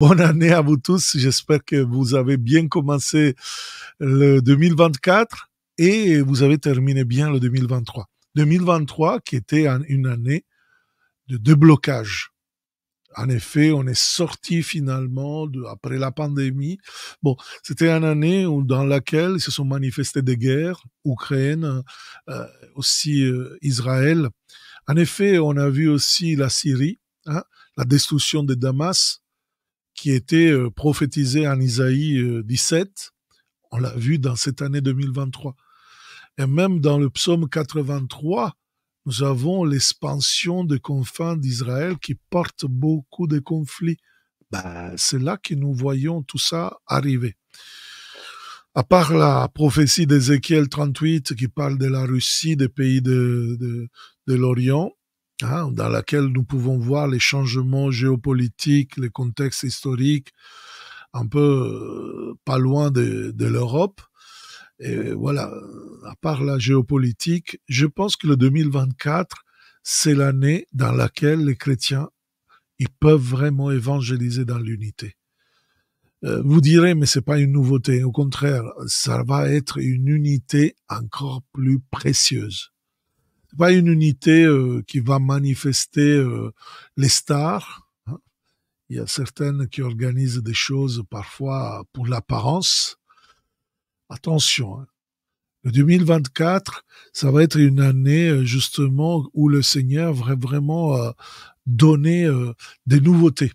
Bonne année à vous tous. J'espère que vous avez bien commencé le 2024 et vous avez terminé bien le 2023. 2023 qui était une année de déblocage. En effet, on est sorti finalement après la pandémie. Bon, c'était une année dans laquelle se sont manifestées des guerres, Ukraine, euh, aussi Israël. En effet, on a vu aussi la Syrie, hein, la destruction de Damas, qui était prophétisé en Isaïe 17. On l'a vu dans cette année 2023. Et même dans le psaume 83, nous avons l'expansion des confins d'Israël qui porte beaucoup de conflits. C'est là que nous voyons tout ça arriver. À part la prophétie d'Ézéchiel 38 qui parle de la Russie, des pays de l'Orient, hein, dans laquelle nous pouvons voir les changements géopolitiques, les contextes historiques, un peu pas loin de l'Europe. Et voilà, à part la géopolitique, je pense que le 2024, c'est l'année dans laquelle les chrétiens ils peuvent vraiment évangéliser dans l'unité. Vous direz, mais c'est pas une nouveauté. Au contraire, ça va être une unité encore plus précieuse. C'est pas une unité qui va manifester les stars. Hein. Il y a certaines qui organisent des choses parfois pour l'apparence. Attention, hein. Le 2024, ça va être une année justement où le Seigneur va vraiment donner des nouveautés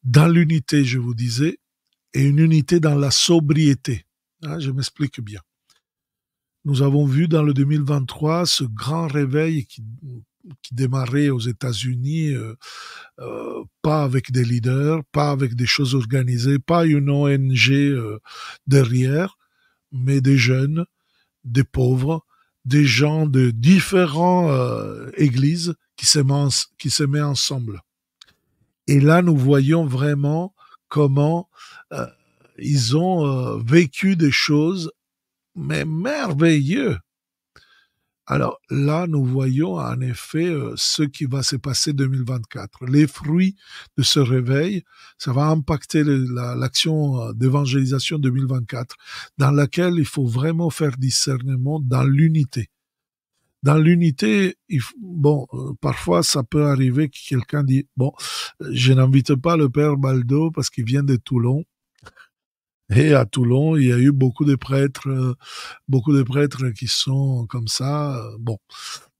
dans l'unité, je vous disais, et une unité dans la sobriété. Hein, je m'explique bien. Nous avons vu dans le 2023 ce grand réveil qui démarrait aux États-Unis, pas avec des leaders, pas avec des choses organisées, pas une ONG derrière, mais des jeunes, des pauvres, des gens de différentes églises qui se mettent ensemble. Et là, nous voyons vraiment comment ils ont vécu des choses, mais merveilleuses. Alors là, nous voyons en effet ce qui va se passer 2024. Les fruits de ce réveil, ça va impacter l'action d'évangélisation 2024, dans laquelle il faut vraiment faire discernement dans l'unité. Dans l'unité, parfois ça peut arriver que quelqu'un dit, bon, je n'invite pas le père Baldo parce qu'il vient de Toulon. Et à Toulon, il y a eu beaucoup de prêtres qui sont comme ça. Bon,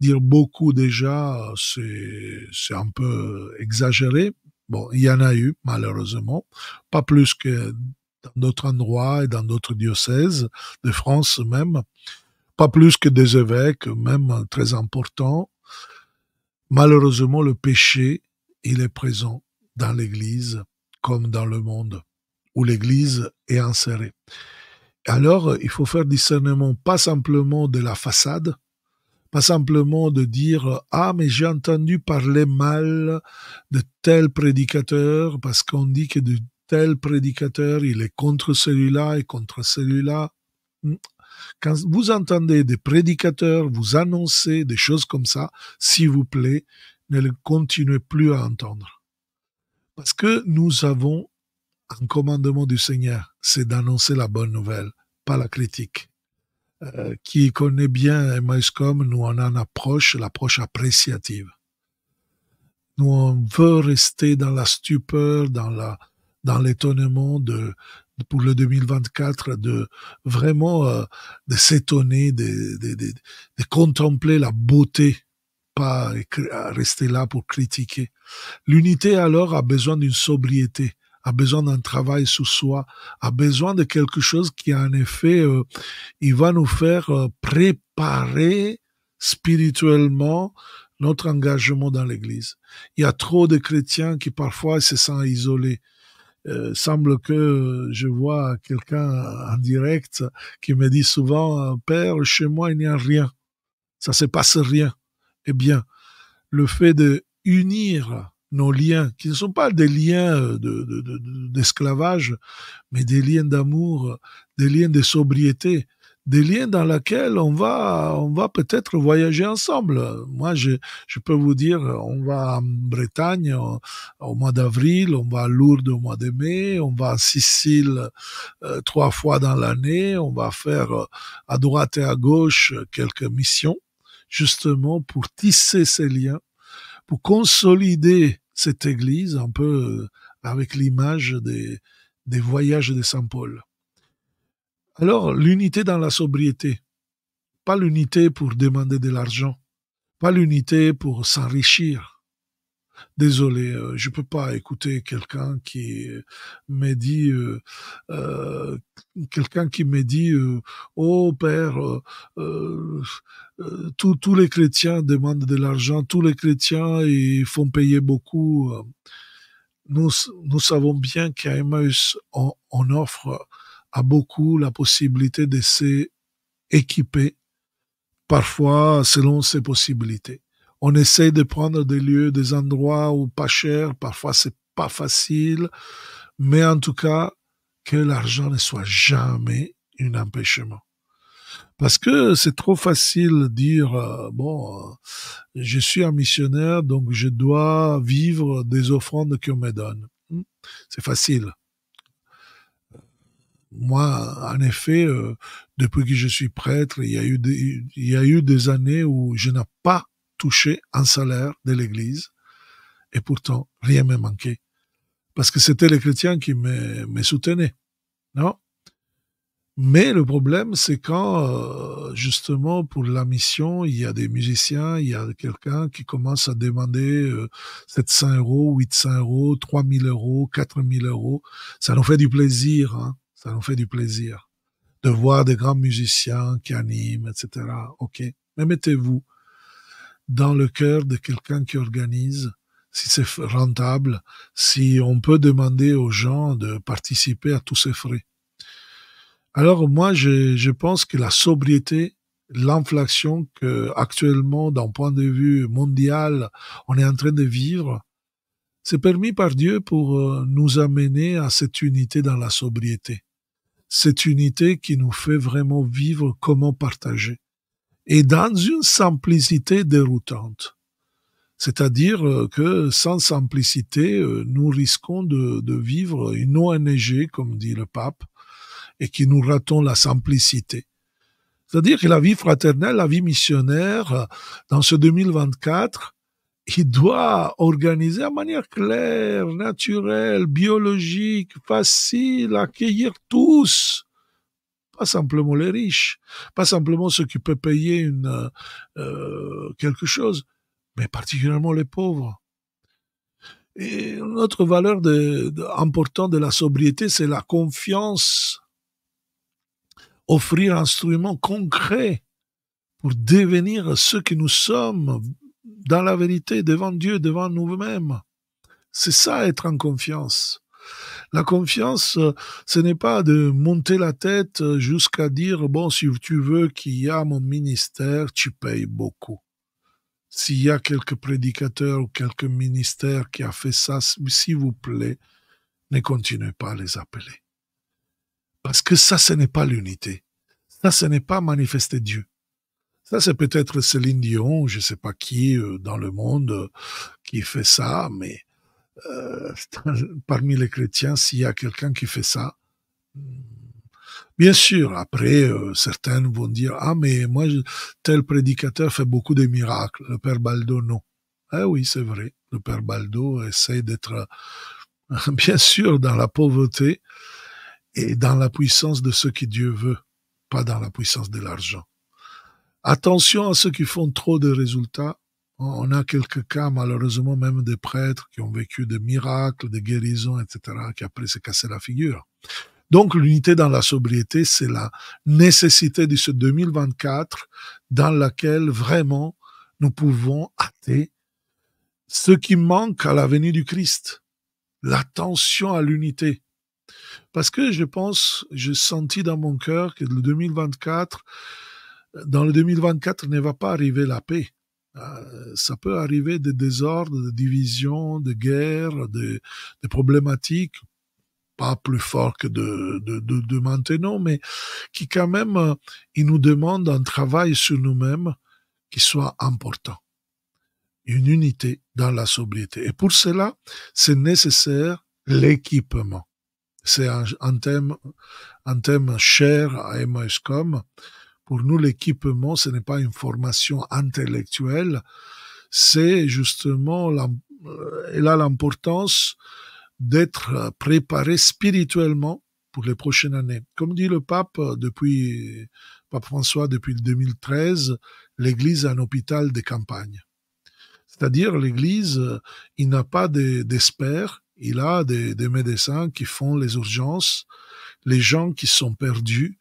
dire beaucoup déjà, c'est un peu exagéré. Bon, il y en a eu, malheureusement. Pas plus que dans d'autres endroits et dans d'autres diocèses de France même. Pas plus que des évêques, même très importants. Malheureusement, le péché, il est présent dans l'Église comme dans le monde où l'Église est insérée. Alors, il faut faire discernement, pas simplement de la façade, pas simplement de dire « Ah, mais j'ai entendu parler mal de tel prédicateur parce qu'on dit que de tel prédicateur, il est contre celui-là et contre celui-là. » Quand vous entendez des prédicateurs vous annoncer des choses comme ça, s'il vous plaît, ne le continuez plus à entendre. Parce que nous avons un commandement du Seigneur, c'est d'annoncer la bonne nouvelle, pas la critique. Qui connaît bien Emmaüs.com, nous on en approche, l'approche appréciative. Nous on veut rester dans la stupeur, dans l'étonnement pour le 2024, de vraiment de s'étonner, de contempler la beauté, pas rester là pour critiquer. L'unité alors a besoin d'une sobriété, a besoin d'un travail sur soi, a besoin de quelque chose qui, en effet, il va nous faire préparer spirituellement notre engagement dans l'Église. Il y a trop de chrétiens qui parfois se sentent isolés. Semble que je vois quelqu'un en direct qui me dit souvent « Père, chez moi, il n'y a rien. Ça se passe rien. » Eh bien, le fait de unir nos liens, qui ne sont pas des liens d'esclavage, mais des liens d'amour, des liens de sobriété, des liens dans lesquels on va peut-être voyager ensemble. Moi, je peux vous dire, on va en Bretagne au mois d'avril, on va à Lourdes au mois de mai, on va à Sicile 3 fois dans l'année, on va faire à droite et à gauche quelques missions, justement pour tisser ces liens, pour consolider cette église un peu avec l'image des voyages de Saint Paul. Alors, l'unité dans la sobriété, pas l'unité pour demander de l'argent, pas l'unité pour s'enrichir. Désolé, je peux pas écouter me dit, quelqu'un qui me dit, oh père, euh, tous les chrétiens demandent de l'argent, tous les chrétiens ils font payer beaucoup. Nous, nous savons bien qu'à Emmaüs, on offre à beaucoup la possibilité de s'équiper, parfois selon ses possibilités. On essaie de prendre des lieux, des endroits où pas cher, parfois c'est pas facile, mais en tout cas, que l'argent ne soit jamais un empêchement. Parce que c'est trop facile de dire, je suis un missionnaire, donc je dois vivre des offrandes qu'on me donne. C'est facile. Moi, en effet, depuis que je suis prêtre, il y a eu des années où je n'ai pas touché un salaire de l'Église, et pourtant, rien ne me manquait. Parce que c'était les chrétiens qui me soutenaient, non? Mais le problème, c'est quand, justement, pour la mission, il y a des musiciens, il y a quelqu'un qui commence à demander 700 euros, 800 euros, 3000 euros, 4000 euros. Ça nous fait du plaisir, hein. Ça nous fait du plaisir de voir des grands musiciens qui animent, etc. OK. Mais mettez-vous dans le cœur de quelqu'un qui organise, si c'est rentable, si on peut demander aux gens de participer à tous ces frais. Alors moi, je pense que la sobriété, l'inflation que actuellement, d'un point de vue mondial, on est en train de vivre, c'est permis par Dieu pour nous amener à cette unité dans la sobriété. Cette unité qui nous fait vraiment vivre comment partager. Et dans une simplicité déroutante. C'est-à-dire que sans simplicité, nous risquons de vivre une ONG, comme dit le pape, et qui nous ratons la simplicité. C'est-à-dire que la vie fraternelle, la vie missionnaire, dans ce 2024, il doit organiser de manière claire, naturelle, biologique, facile, accueillir tous. Pas simplement les riches, pas simplement ceux qui peuvent payer quelque chose, mais particulièrement les pauvres. Et une autre valeur importante de la sobriété, c'est la confiance. Offrir un instrument concret pour devenir ce que nous sommes dans la vérité, devant Dieu, devant nous-mêmes. C'est ça, être en confiance. La confiance, ce n'est pas de monter la tête jusqu'à dire, bon, si tu veux qu'il y a mon ministère, tu payes beaucoup. S'il y a quelques prédicateurs ou quelques ministères qui a fait ça, s'il vous plaît, ne continuez pas à les appeler. Parce que ça, ce n'est pas l'unité. Ça, ce n'est pas manifester Dieu. Ça, c'est peut-être Céline Dion, je ne sais pas qui dans le monde qui fait ça, mais parmi les chrétiens, s'il y a quelqu'un qui fait ça, bien sûr, après, certains vont dire, ah, mais moi, tel prédicateur fait beaucoup de miracles. Le Père Baldo, non. Ah oui, c'est vrai. Le Père Baldo essaie d'être, bien sûr, dans la pauvreté et dans la puissance de ce que Dieu veut, pas dans la puissance de l'argent. Attention à ceux qui font trop de résultats. On a quelques cas, malheureusement, même des prêtres qui ont vécu des miracles, des guérisons, etc., qui après s'est cassé la figure. Donc, l'unité dans la sobriété, c'est la nécessité de ce 2024 dans laquelle vraiment nous pouvons hâter ce qui manque à la venue du Christ. L'attention à l'unité. Parce que je pense, j'ai senti dans mon cœur que dans le 2024 ne va pas arriver la paix. Ça peut arriver des désordres, des divisions, des guerres, des problématiques. pas plus fort que de maintenant, mais qui quand même, il nous demande un travail sur nous-mêmes qui soit important, une unité dans la sobriété. Et pour cela, c'est nécessaire l'équipement. C'est un thème cher à Emmaüscom. Pour nous, l'équipement, ce n'est pas une formation intellectuelle, c'est justement, elle a l'importance d'être préparé spirituellement pour les prochaines années. Comme dit le pape pape François depuis 2013, l'Église est un hôpital de campagne. C'est-à-dire, l'Église, il n'a pas d'experts, il a des médecins qui font les urgences, les gens qui sont perdus.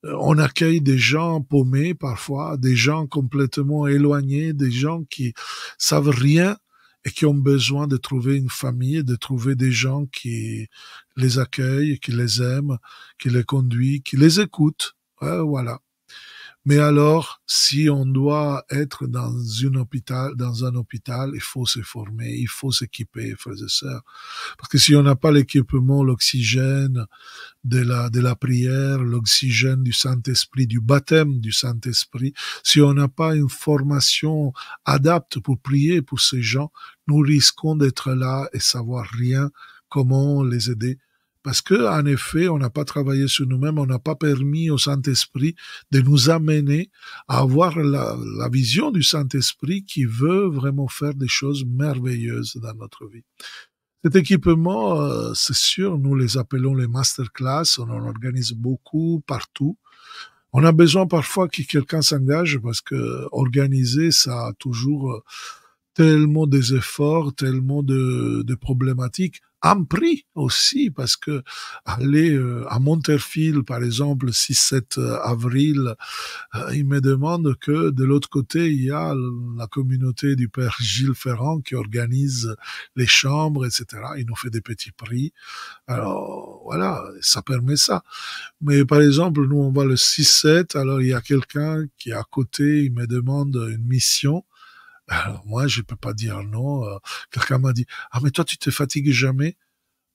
On accueille des gens paumés parfois, des gens complètement éloignés, des gens qui savent rien et qui ont besoin de trouver une famille, de trouver des gens qui les accueillent, qui les aiment, qui les conduisent, qui les écoutent. Voilà. Mais alors, si on doit être dans un hôpital, il faut se former, il faut s'équiper, frères et sœurs. Parce que si on n'a pas l'équipement, l'oxygène de la prière, l'oxygène du Saint-Esprit, du baptême du Saint-Esprit, si on n'a pas une formation adapte pour prier pour ces gens, nous risquons d'être là et savoir rien comment les aider. Parce que, en effet, on n'a pas travaillé sur nous-mêmes, on n'a pas permis au Saint-Esprit de nous amener à avoir la vision du Saint-Esprit qui veut vraiment faire des choses merveilleuses dans notre vie. Cet équipement, c'est sûr, nous les appelons les masterclass, on en organise beaucoup partout. On a besoin parfois que quelqu'un s'engage parce que organiser, ça a toujours tellement des efforts, tellement de problématiques. Un prix aussi, parce que aller à Monterfil, par exemple, 6-7 avril, il me demande que de l'autre côté, il y a la communauté du Père Gilles Ferrand qui organise les chambres, etc. Il nous fait des petits prix. Alors, voilà, ça permet ça. Mais par exemple, nous, on va le 6-7, alors il y a quelqu'un qui est à côté, il me demande une mission. Alors moi, je peux pas dire non. Quelqu'un m'a dit, ah mais toi, tu te fatigues jamais?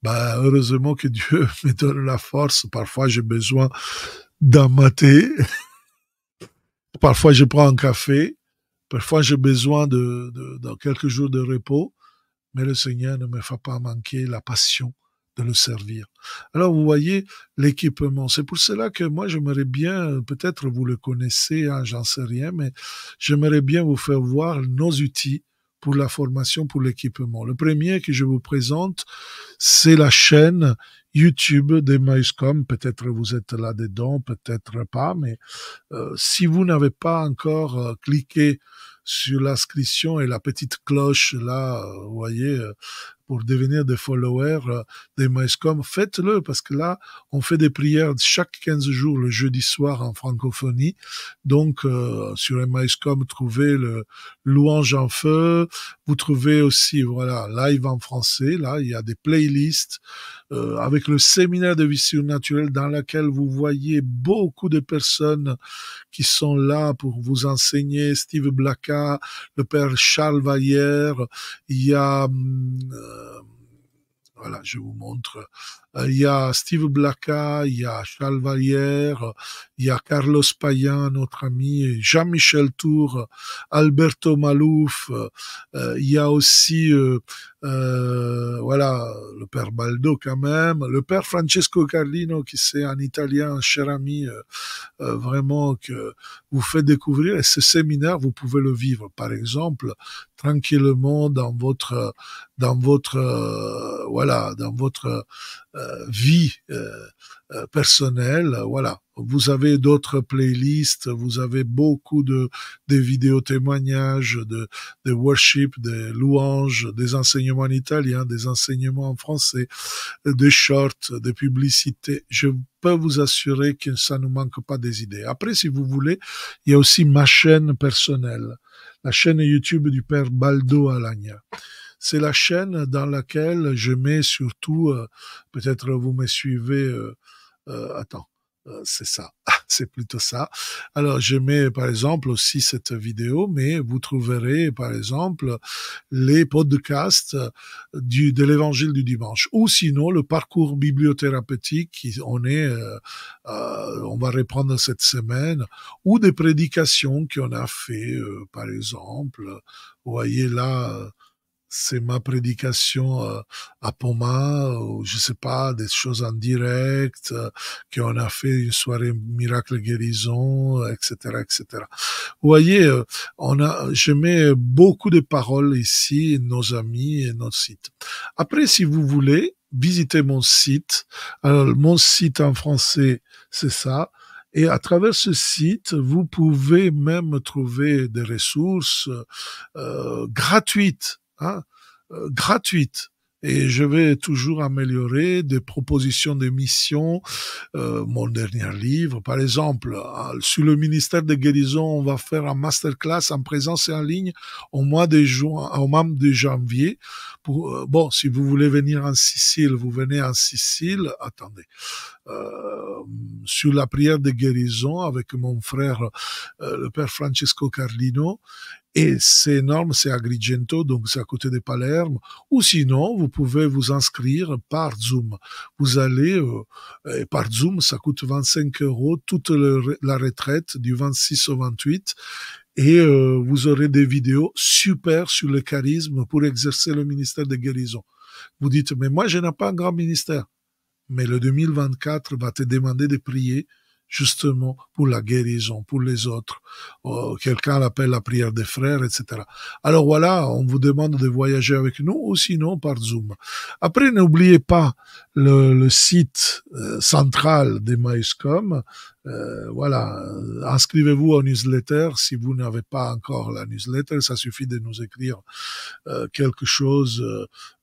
Bah heureusement que Dieu me donne la force. Parfois, j'ai besoin d'un maté. Parfois, je prends un café. Parfois, j'ai besoin de quelques jours de repos. Mais le Seigneur ne me fait pas manquer la passion de le servir. Alors, vous voyez, l'équipement. C'est pour cela que moi, j'aimerais bien, peut-être vous le connaissez, hein, j'en sais rien, mais j'aimerais bien vous faire voir nos outils pour la formation, pour l'équipement. Le premier que je vous présente, c'est la chaîne YouTube d'Emmaüscom. Peut-être vous êtes là-dedans, peut-être pas, mais si vous n'avez pas encore cliqué sur l'inscription et la petite cloche là, vous voyez, pour devenir des followers d'Emmaüscom, faites-le parce que là, on fait des prières chaque 15 jours le jeudi soir en francophonie. Donc, sur Emmaüscom, trouvez le Louange en feu. Vous trouvez aussi, voilà, live en français. Là, il y a des playlists avec le séminaire de vie surnaturelle dans lequel vous voyez beaucoup de personnes qui sont là pour vous enseigner. Steve Blacka, le père Charles Vallière, il y a voilà, je vous montre. Il y a Steve Blacka, il y a Charles Vallière, il y a Carlos Payan, notre ami, Jean-Michel Tour, Alberto Malouf, il y a aussi, voilà, le père Baldo quand même, le père Francesco Carlino, qui c'est un Italien, un cher ami, vraiment que vous fait découvrir. Et ce séminaire, vous pouvez le vivre, par exemple, tranquillement dans votre voilà, dans votre vie personnelle. Voilà, vous avez d'autres playlists, vous avez beaucoup de vidéos témoignages, de worship, des louanges, des enseignements en italien, des enseignements en français, des shorts, des publicités. Je peux vous assurer que ça ne manque pas des idées. Après, si vous voulez, il y a aussi ma chaîne personnelle, la chaîne YouTube du Père Baldo Alagna. C'est la chaîne dans laquelle je mets surtout, peut-être vous me suivez, attends, C'est ça, c'est plutôt ça. Alors, je mets par exemple aussi cette vidéo, mais vous trouverez par exemple les podcasts de l'évangile du dimanche, ou sinon le parcours bibliothérapeutique on va reprendre cette semaine, ou des prédications qu'on a fait, par exemple. Vous voyez là, c'est ma prédication à Poma, ou je sais pas, des choses en direct, qu'on a fait une soirée miracle guérison, etc., etc. Vous voyez, je mets beaucoup de paroles ici, nos amis et notre site. Après, si vous voulez, visitez mon site. Alors, mon site en français, c'est ça. Et à travers ce site, vous pouvez même trouver des ressources gratuites, hein, gratuites. Et je vais toujours améliorer des propositions de missions. Mon dernier livre, par exemple, sur le ministère de guérison, on va faire un masterclass en présence et en ligne au mois de janvier. Bon, si vous voulez venir en Sicile, vous venez en Sicile. Attendez. Sur la prière de guérison avec mon frère, le père Francesco Carlino. Et c'est énorme, c'est à Agrigento, donc c'est à côté de Palerme. Ou sinon, vous pouvez vous inscrire par Zoom. Vous allez, par Zoom, ça coûte 25 € toute la retraite du 26 au 28. Et vous aurez des vidéos super sur le charisme pour exercer le ministère de guérison. Vous dites, mais moi, je n'ai pas un grand ministère. Mais le 2024 va te demander de prier justement pour la guérison, pour les autres. Quelqu'un l'appelle la prière des frères, etc. Alors voilà, on vous demande de voyager avec nous ou sinon par Zoom. Après, n'oubliez pas le site central d'Emmaüscom. Voilà, inscrivez-vous au newsletter si vous n'avez pas encore la newsletter. Ça suffit de nous écrire quelque chose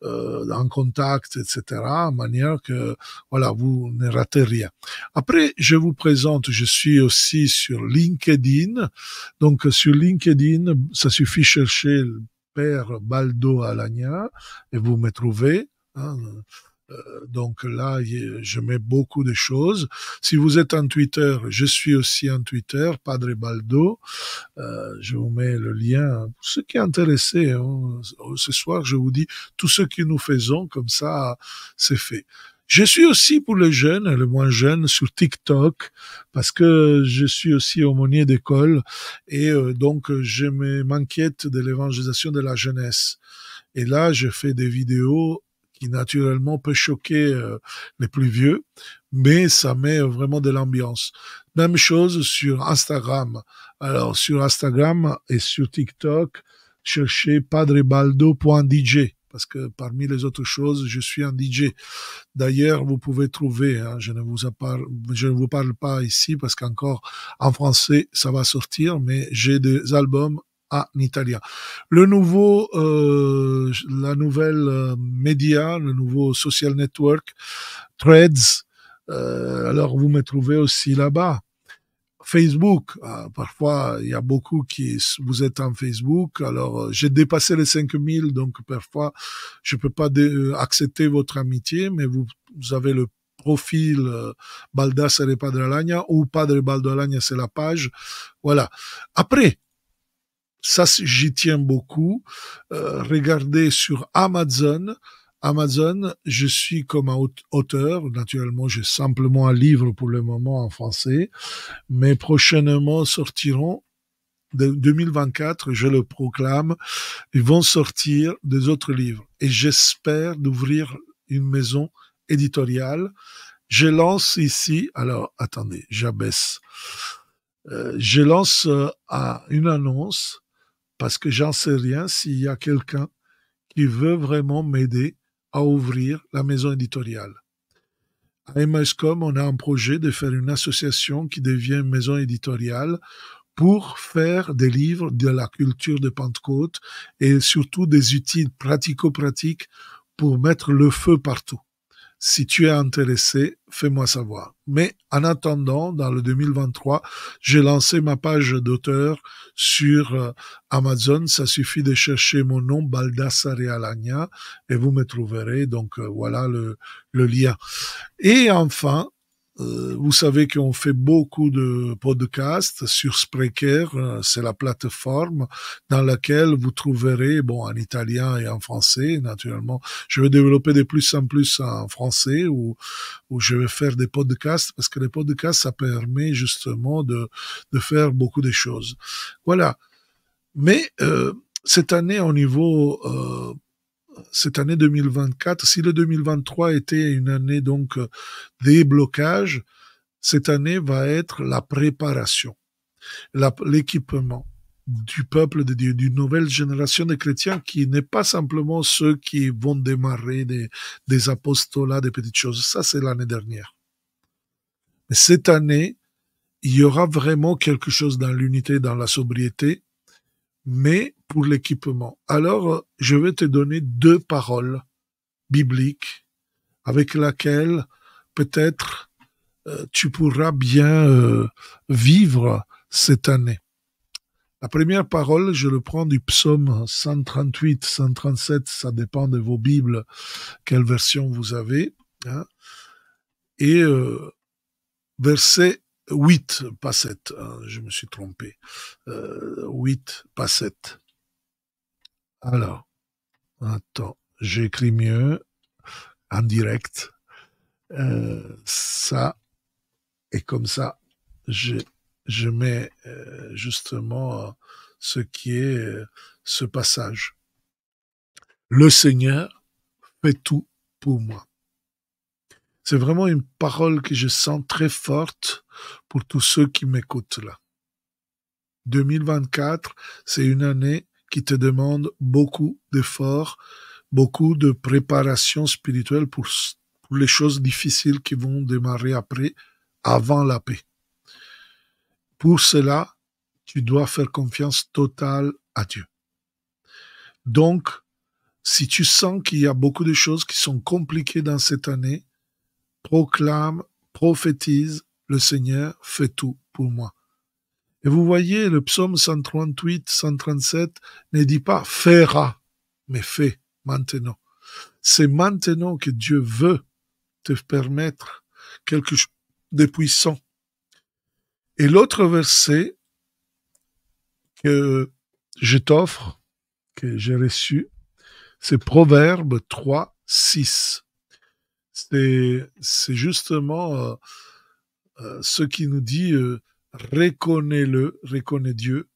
en contact, etc., de manière que voilà, vous ne ratez rien. Après, je vous présente, je suis aussi sur LinkedIn. Donc, sur LinkedIn, ça suffit chercher le Père Baldo Alagna et vous me trouvez. Hein. Donc là, je mets beaucoup de choses. Si vous êtes en Twitter, je suis aussi en Twitter, Padre Baldo. Je vous mets le lien. Pour ceux qui sont intéressés, hein, ce soir, je vous dis tout ce que nous faisons, comme ça, c'est fait. Je suis aussi pour les jeunes, les moins jeunes, sur TikTok, parce que je suis aussi aumônier d'école et donc je m'inquiète de l'évangélisation de la jeunesse. Et là, je fais des vidéos qui naturellement peut choquer les plus vieux, mais ça met vraiment de l'ambiance. Même chose sur Instagram. Alors, sur Instagram et sur TikTok, cherchez padrebaldo.dj, parce que parmi les autres choses, je suis un DJ. D'ailleurs, vous pouvez trouver, hein, je ne vous parle pas ici parce qu'encore en français, ça va sortir, mais j'ai des albums en italien. La nouvelle média, le nouveau social network, Threads, alors vous me trouvez aussi là-bas. Facebook, parfois il y a beaucoup vous êtes en Facebook, alors j'ai dépassé les 5000, donc parfois je peux pas accepter votre amitié, mais vous avez le profil Baldassare Padre Alagna ou Padre Baldo Alagna, c'est la page. Voilà. Après, ça, j'y tiens beaucoup. Regardez sur Amazon. Amazon, je suis comme un auteur. Naturellement, j'ai simplement un livre pour le moment en français. Mais prochainement sortiront, de 2024, je le proclame, ils vont sortir des autres livres. Et j'espère d'ouvrir une maison éditoriale. Je lance ici, alors attendez, j'abaisse. Je lance une annonce parce que j'en sais rien s'il y a quelqu'un qui veut vraiment m'aider à ouvrir la maison éditoriale. À Emmaüscom, on a un projet de faire une association qui devient une maison éditoriale pour faire des livres de la culture de Pentecôte et surtout des outils pratico-pratiques pour mettre le feu partout. Si tu es intéressé, fais-moi savoir. Mais en attendant, dans le 2023, j'ai lancé ma page d'auteur sur Amazon. Ça suffit de chercher mon nom, Baldassare Alagna, et vous me trouverez. Donc voilà le lien. Et enfin, Vous savez qu'on fait beaucoup de podcasts sur Spreaker, c'est la plateforme dans laquelle vous trouverez, bon, en italien et en français, naturellement. Je vais développer de plus en plus en français où je vais faire des podcasts parce que les podcasts, ça permet justement de faire beaucoup de choses. Voilà. Mais cette année, au niveau cette année 2024, si le 2023 était une année donc des blocages, cette année va être la préparation, l'équipement du peuple de Dieu, d'une nouvelle génération de chrétiens qui n'est pas simplement ceux qui vont démarrer des apostolats, des petites choses. Ça, c'est l'année dernière. Mais cette année, il y aura vraiment quelque chose dans l'unité, dans la sobriété, mais pour l'équipement. Alors, je vais te donner 2 paroles bibliques avec lesquelles peut-être tu pourras bien vivre cette année. La première parole, je le prends du psaume 138, 137, ça dépend de vos Bibles, quelle version vous avez. Hein, et verset 8, pas 7, hein, je me suis trompé. 8, pas 7. Alors, attends, j'écris mieux en direct. Ça, et comme ça, je mets justement ce qui est ce passage. Le Seigneur fait tout pour moi. C'est vraiment une parole que je sens très forte pour tous ceux qui m'écoutent là. 2024, c'est une année qui te demande beaucoup d'efforts, beaucoup de préparation spirituelle pour les choses difficiles qui vont démarrer après, avant la paix. Pour cela, tu dois faire confiance totale à Dieu. Donc, si tu sens qu'il y a beaucoup de choses qui sont compliquées dans cette année, proclame, prophétise, le Seigneur fait tout pour moi. Et vous voyez, le psaume 138, 137 ne dit pas fera, mais fait maintenant. C'est maintenant que Dieu veut te permettre quelque chose de puissant. Et l'autre verset que je t'offre, que j'ai reçu, c'est Proverbe 3, 6. C'est justement ce qui nous dit reconnais-le, reconnais Dieu,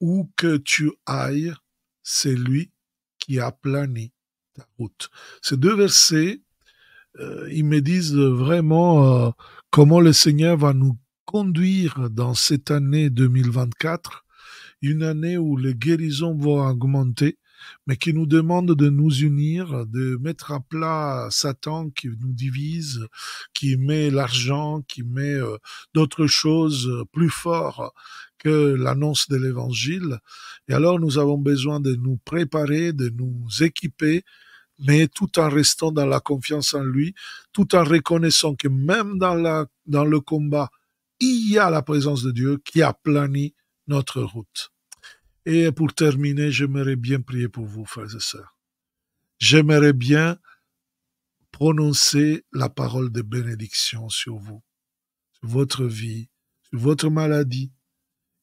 où que tu ailles, c'est lui qui a plani ta route. Ces 2 versets, ils me disent vraiment comment le Seigneur va nous conduire dans cette année 2024, une année où les guérisons vont augmenter, mais qui nous demande de nous unir, de mettre à plat Satan qui nous divise, qui met l'argent, qui met d'autres choses plus fortes que l'annonce de l'évangile. Et alors nous avons besoin de nous préparer, de nous équiper, mais tout en restant dans la confiance en lui, tout en reconnaissant que même dans le combat, il y a la présence de Dieu qui a plani notre route. Et pour terminer, j'aimerais bien prier pour vous, frères et sœurs. J'aimerais bien prononcer la parole de bénédiction sur vous, sur votre vie, sur votre maladie,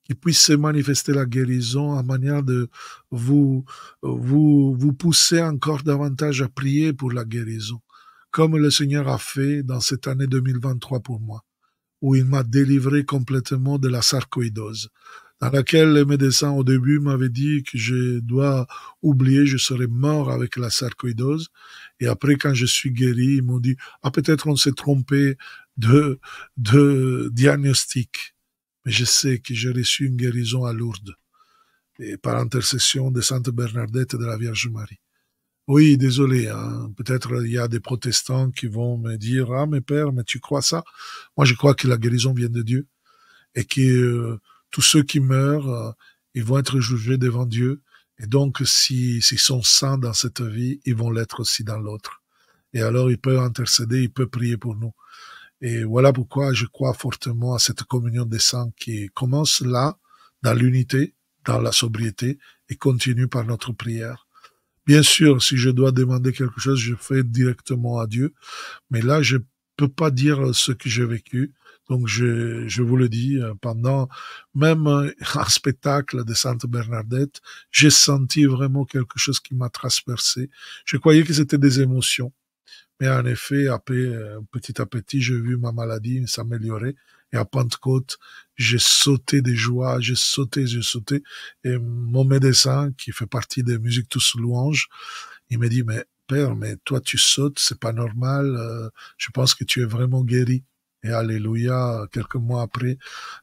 qu'il puisse se manifester la guérison en manière de vous pousser encore davantage à prier pour la guérison, comme le Seigneur a fait dans cette année 2023 pour moi, où il m'a délivré complètement de la sarcoïdose, dans laquelle les médecins au début m'avaient dit que je dois oublier, je serais mort avec la sarcoïdose. Et après, quand je suis guéri, ils m'ont dit, ah, peut-être on s'est trompé de diagnostic. Mais je sais que j'ai reçu une guérison à Lourdes, et par intercession de Sainte Bernadette et de la Vierge Marie. Oui, désolé, hein, peut-être il y a des protestants qui vont me dire, ah, mais père, mais tu crois ça? Moi, je crois que la guérison vient de Dieu, et que tous ceux qui meurent, ils vont être jugés devant Dieu. Et donc, s'ils sont saints dans cette vie, ils vont l'être aussi dans l'autre. Et alors, il peut intercéder, il peut prier pour nous. Et voilà pourquoi je crois fortement à cette communion des saints qui commence là, dans l'unité, dans la sobriété, et continue par notre prière. Bien sûr, si je dois demander quelque chose, je fais directement à Dieu. Mais là, je peux pas dire ce que j'ai vécu. Donc je vous le dis, pendant même un spectacle de Sainte Bernadette, j'ai senti vraiment quelque chose qui m'a transpercé. Je croyais que c'était des émotions. Mais en effet, après, petit à petit, j'ai vu ma maladie s'améliorer. Et à Pentecôte, j'ai sauté de joie, j'ai sauté, j'ai sauté. Et mon médecin, qui fait partie des Musiques Tous Louanges, il m'a dit, mais père, mais toi tu sautes, c'est pas normal, je pense que tu es vraiment guéri. Et alléluia, quelques mois après,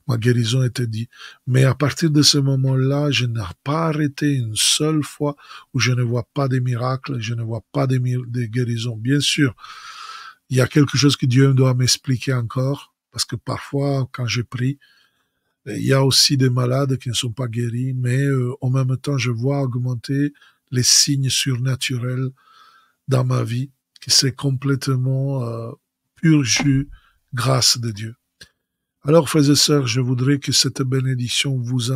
ma guérison était dit. Mais à partir de ce moment-là, je n'ai pas arrêté une seule fois où je ne vois pas des miracles, je ne vois pas des guérisons. Bien sûr, il y a quelque chose que Dieu doit m'expliquer encore, parce que parfois, quand je prie, il y a aussi des malades qui ne sont pas guéris, mais en même temps, je vois augmenter les signes surnaturels dans ma vie, que c'est complètement pur jus, grâce de Dieu. Alors, frères et sœurs, je voudrais que cette bénédiction vous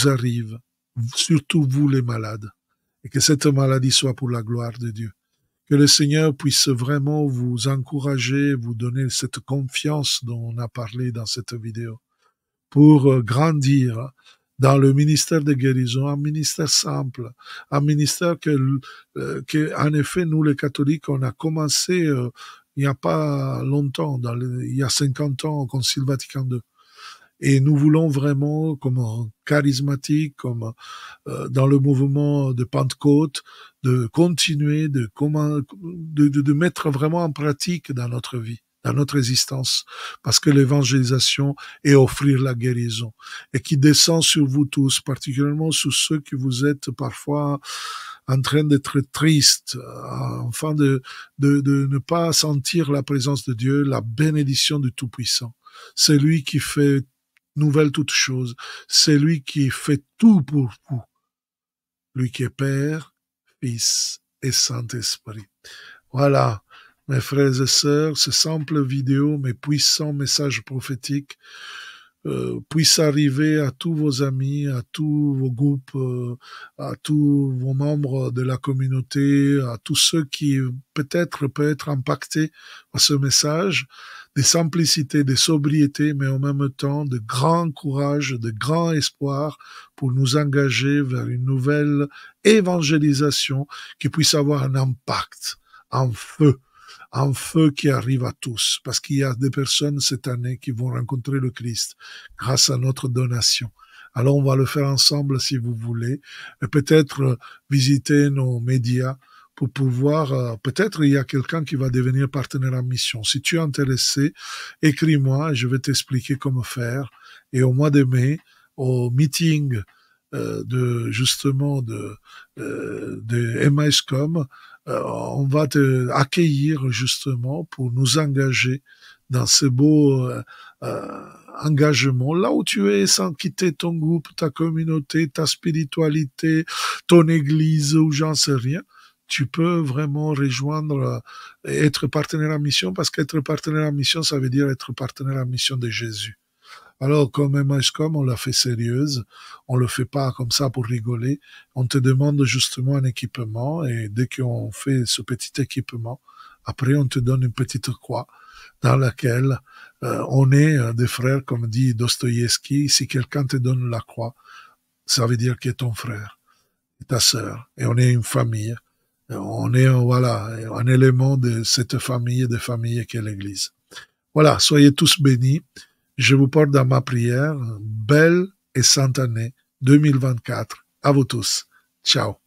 arrive, surtout vous les malades, et que cette maladie soit pour la gloire de Dieu. Que le Seigneur puisse vraiment vous encourager, vous donner cette confiance dont on a parlé dans cette vidéo, pour grandir dans le ministère de guérison, un ministère simple, un ministère que en effet, nous les catholiques, on a commencé il n'y a pas longtemps, il y a 50 ans au Concile Vatican II. Et nous voulons vraiment, comme charismatiques, comme dans le mouvement de Pentecôte, de continuer de mettre vraiment en pratique dans notre vie, dans notre existence, parce que l'évangélisation est offrir la guérison et qui descend sur vous tous, particulièrement sur ceux qui vous êtes parfois en train d'être tristes, enfin de ne pas sentir la présence de Dieu, la bénédiction du Tout-Puissant. C'est lui qui fait nouvelle toute chose. C'est lui qui fait tout pour vous. Lui qui est Père, Fils et Saint-Esprit. Voilà, mes frères et sœurs, ce simple vidéo, mais puissant message prophétique puisse arriver à tous vos amis, à tous vos groupes, à tous vos membres de la communauté, à tous ceux qui peut-être peuvent être impactés par ce message, de simplicité, de sobriété, mais en même temps de grand courage, de grand espoir pour nous engager vers une nouvelle évangélisation qui puisse avoir un impact, un feu qui arrive à tous, parce qu'il y a des personnes cette année qui vont rencontrer le Christ grâce à notre donation. Alors on va le faire ensemble si vous voulez, et peut-être visiter nos médias pour pouvoir, peut-être il y a quelqu'un qui va devenir partenaire en mission. Si tu es intéressé, écris-moi et je vais t'expliquer comment faire. Et au mois de mai, au meeting de justement de Emmaüscom, on va te accueillir justement pour nous engager dans ce beau engagement, là où tu es, sans quitter ton groupe, ta communauté, ta spiritualité, ton église ou j'en sais rien. Tu peux vraiment rejoindre et être partenaire en mission, parce qu'être partenaire en mission, ça veut dire être partenaire en mission de Jésus. Alors, comme Emmaüscom, on l'a fait sérieuse, on le fait pas comme ça pour rigoler. On te demande justement un équipement, et dès qu'on fait ce petit équipement, après on te donne une petite croix dans laquelle on est des frères, comme dit Dostoïevski. Si quelqu'un te donne la croix, ça veut dire qu'il est ton frère, ta sœur, et on est une famille. On est voilà un élément de cette famille, de famille qu'est l'Église. Voilà, soyez tous bénis. Je vous porte dans ma prière. Belle et sainte année 2024 à vous tous. Ciao.